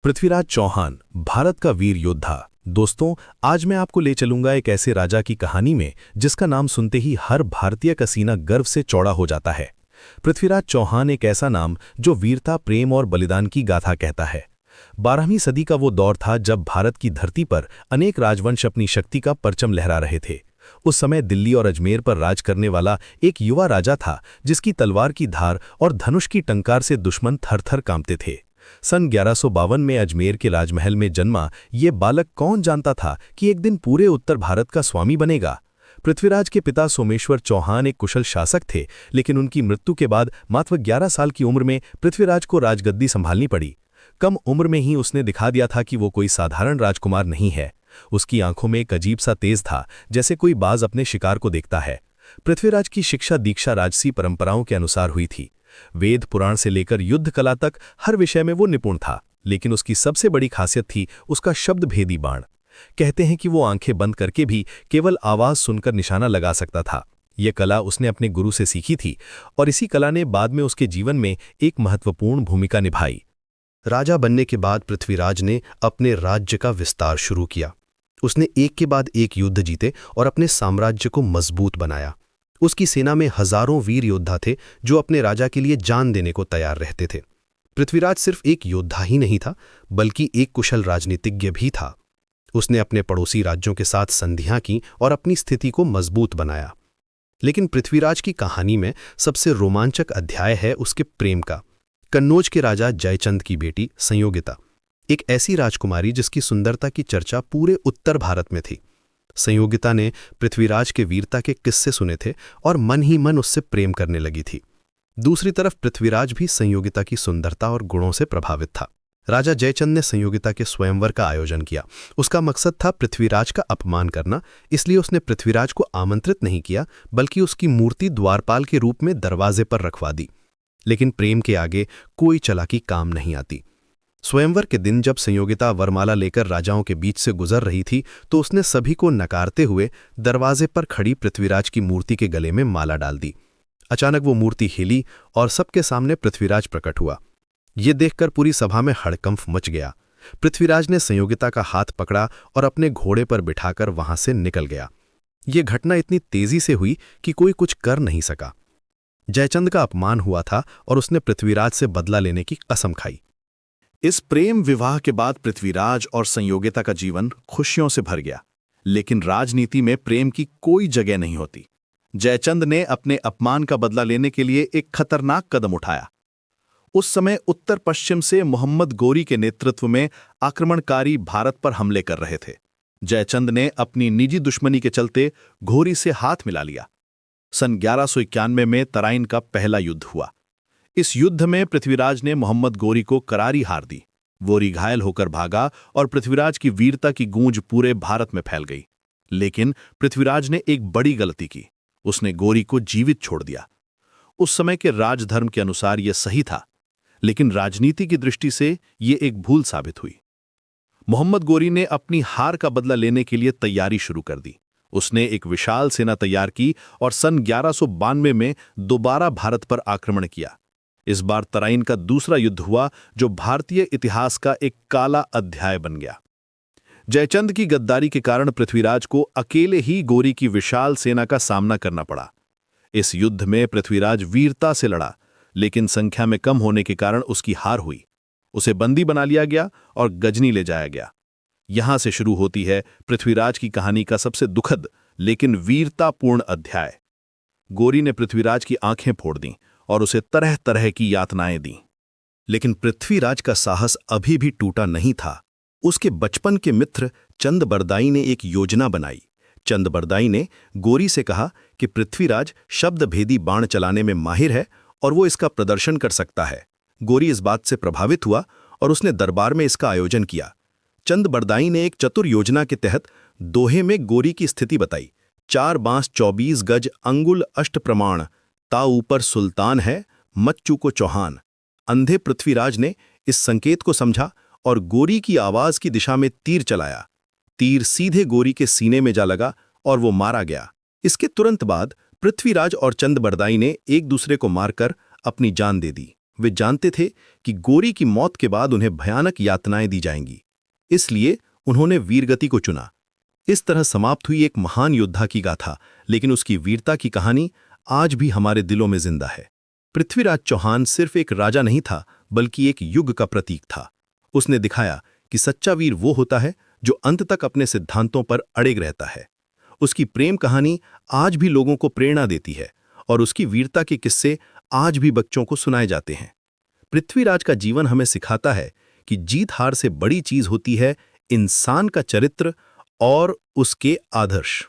पृथ्वीराज चौहान, भारत का वीर योद्धा। दोस्तों, आज मैं आपको ले चलूंगा एक ऐसे राजा की कहानी में जिसका नाम सुनते ही हर भारतीय का सीना गर्व से चौड़ा हो जाता है। पृथ्वीराज चौहान एक ऐसा नाम जो वीरता, प्रेम और बलिदान की गाथा कहता है। 12वीं सदी का वो दौर था जब भारत की धरती पर अनेक राजवंश अपनी शक्ति का परचम लहरा रहे थे। उस समय दिल्ली और अजमेर पर राज करने वाला एक युवा राजा था जिसकी तलवार की धार और धनुष की टंकार से दुश्मन थर-थर कांपते थे। सन 1152 में अजमेर के राजमहल में जन्मा ये बालक कौन जानता था कि एक दिन पूरे उत्तर भारत का स्वामी बनेगा। पृथ्वीराज के पिता सोमेश्वर चौहान एक कुशल शासक थे, लेकिन उनकी मृत्यु के बाद मात्र 11 साल की उम्र में पृथ्वीराज को राजगद्दी संभालनी पड़ी। कम उम्र में ही उसने दिखा दिया था कि वो कोई साधारण राजकुमार नहीं है। उसकी आंखों में एक अजीब सा तेज था, जैसे कोई बाज अपने शिकार को देखता है। पृथ्वीराज की शिक्षा दीक्षा राजसी परंपराओं के अनुसार हुई थी। वेद पुराण से लेकर युद्ध कला तक हर विषय में वो निपुण था, लेकिन उसकी सबसे बड़ी खासियत थी उसका शब्द भेदी बाण। कहते हैं कि वो आंखें बंद करके भी केवल आवाज सुनकर निशाना लगा सकता था। ये कला उसने अपने गुरु से सीखी थी और इसी कला ने बाद में उसके जीवन में एक महत्वपूर्ण भूमिका निभाई। राजा बनने के बाद पृथ्वीराज ने अपने राज्य का विस्तार शुरू किया। उसने एक के बाद एक युद्ध जीते और अपने साम्राज्य को मजबूत बनाया। उसकी सेना में हजारों वीर योद्धा थे जो अपने राजा के लिए जान देने को तैयार रहते थे। पृथ्वीराज सिर्फ एक योद्धा ही नहीं था, बल्कि एक कुशल राजनीतिज्ञ भी था। उसने अपने पड़ोसी राज्यों के साथ संधियां की और अपनी स्थिति को मजबूत बनाया। लेकिन पृथ्वीराज की कहानी में सबसे रोमांचक अध्याय है उसके प्रेम का। कन्नौज के राजा जयचंद की बेटी संयोगिता, एक ऐसी राजकुमारी जिसकी सुंदरता की चर्चा पूरे उत्तर भारत में थी। संयोगिता ने पृथ्वीराज के वीरता के किस्से सुने थे और मन ही मन उससे प्रेम करने लगी थी। दूसरी तरफ पृथ्वीराज भी संयोगिता की सुंदरता और गुणों से प्रभावित था। राजा जयचंद ने संयोगिता के स्वयंवर का आयोजन किया। उसका मकसद था पृथ्वीराज का अपमान करना, इसलिए उसने पृथ्वीराज को आमंत्रित नहीं किया, बल्कि उसकी मूर्ति द्वारपाल के रूप में दरवाजे पर रखवा दी। लेकिन प्रेम के आगे कोई चालाकी काम नहीं आती। स्वयंवर के दिन जब संयोगिता वरमाला लेकर राजाओं के बीच से गुजर रही थी, तो उसने सभी को नकारते हुए दरवाजे पर खड़ी पृथ्वीराज की मूर्ति के गले में माला डाल दी। अचानक वो मूर्ति हिली और सबके सामने पृथ्वीराज प्रकट हुआ। ये देखकर पूरी सभा में हड़कंप मच गया। पृथ्वीराज ने संयोगिता का हाथ पकड़ा और अपने घोड़े पर बिठाकर वहां से निकल गया। ये घटना इतनी तेजी से हुई कि कोई कुछ कर नहीं सका। जयचंद का अपमान हुआ था और उसने पृथ्वीराज से बदला लेने की कसम खाई। इस प्रेम विवाह के बाद पृथ्वीराज और संयोगिता का जीवन खुशियों से भर गया, लेकिन राजनीति में प्रेम की कोई जगह नहीं होती। जयचंद ने अपने अपमान का बदला लेने के लिए एक खतरनाक कदम उठाया। उस समय उत्तर पश्चिम से मोहम्मद गोरी के नेतृत्व में आक्रमणकारी भारत पर हमले कर रहे थे। जयचंद ने अपनी निजी दुश्मनी के चलते घोरी से हाथ मिला लिया। सन 1191 में तराइन का पहला युद्ध हुआ। इस युद्ध में पृथ्वीराज ने मोहम्मद गोरी को करारी हार दी। गोरी घायल होकर भागा और पृथ्वीराज की वीरता की गूंज पूरे भारत में फैल गई। लेकिन पृथ्वीराज ने एक बड़ी गलती की। उसने गोरी को जीवित छोड़ दिया। उस समय के राजधर्म के अनुसार यह सही था, लेकिन राजनीति की दृष्टि से यह एक भूल साबित हुई। मोहम्मद गोरी ने अपनी हार का बदला लेने के लिए तैयारी शुरू कर दी। उसने एक विशाल सेना तैयार की और सन 1192 में दोबारा भारत पर आक्रमण किया। इस बार तराइन का दूसरा युद्ध हुआ, जो भारतीय इतिहास का एक काला अध्याय बन गया। जयचंद की गद्दारी के कारण पृथ्वीराज को अकेले ही गोरी की विशाल सेना का सामना करना पड़ा। इस युद्ध में पृथ्वीराज वीरता से लड़ा, लेकिन संख्या में कम होने के कारण उसकी हार हुई। उसे बंदी बना लिया गया और गजनी ले जाया गया। यहां से शुरू होती है पृथ्वीराज की कहानी का सबसे दुखद लेकिन वीरतापूर्ण अध्याय। गोरी ने पृथ्वीराज की आंखें फोड़ दीं और उसे तरह तरह की यातनाएं दी। लेकिन पृथ्वीराज का साहस अभी भी टूटा नहीं था। उसके बचपन के मित्र चंदबरदाई ने एक योजना बनाई। चंदबरदाई ने गोरी से कहा कि पृथ्वीराज शब्दभेदी बाण चलाने में माहिर है और वो इसका प्रदर्शन कर सकता है। गोरी इस बात से प्रभावित हुआ और उसने दरबार में इसका आयोजन किया। चंदबरदाई ने एक चतुर योजना के तहत दोहे में गोरी की स्थिति बताई। 4 बांस 24 गज अंगुल अष्ट प्रमाण, ता ऊपर सुल्तान है मच्चू को चौहान। अंधे पृथ्वीराज ने इस संकेत को समझा और गोरी की आवाज की दिशा में तीर चलाया। तीर सीधे गोरी के सीने में जा लगा और वो मारा गया। इसके तुरंत बाद पृथ्वीराज और चंदबरदाई ने एक दूसरे को मारकर अपनी जान दे दी। वे जानते थे कि गोरी की मौत के बाद उन्हें भयानक यातनाएं दी जाएंगी, इसलिए उन्होंने वीरगति को चुना। इस तरह समाप्त हुई एक महान योद्धा की गाथा, लेकिन उसकी वीरता की कहानी आज भी हमारे दिलों में जिंदा है। पृथ्वीराज चौहान सिर्फ एक राजा नहीं था, बल्कि एक युग का प्रतीक था। उसने दिखाया कि सच्चा वीर वो होता है जो अंत तक अपने सिद्धांतों पर अड़िग रहता है। उसकी प्रेम कहानी आज भी लोगों को प्रेरणा देती है और उसकी वीरता के किस्से आज भी बच्चों को सुनाए जाते हैं। पृथ्वीराज का जीवन हमें सिखाता है कि जीत हार से बड़ी चीज होती है इंसान का चरित्र और उसके आदर्श।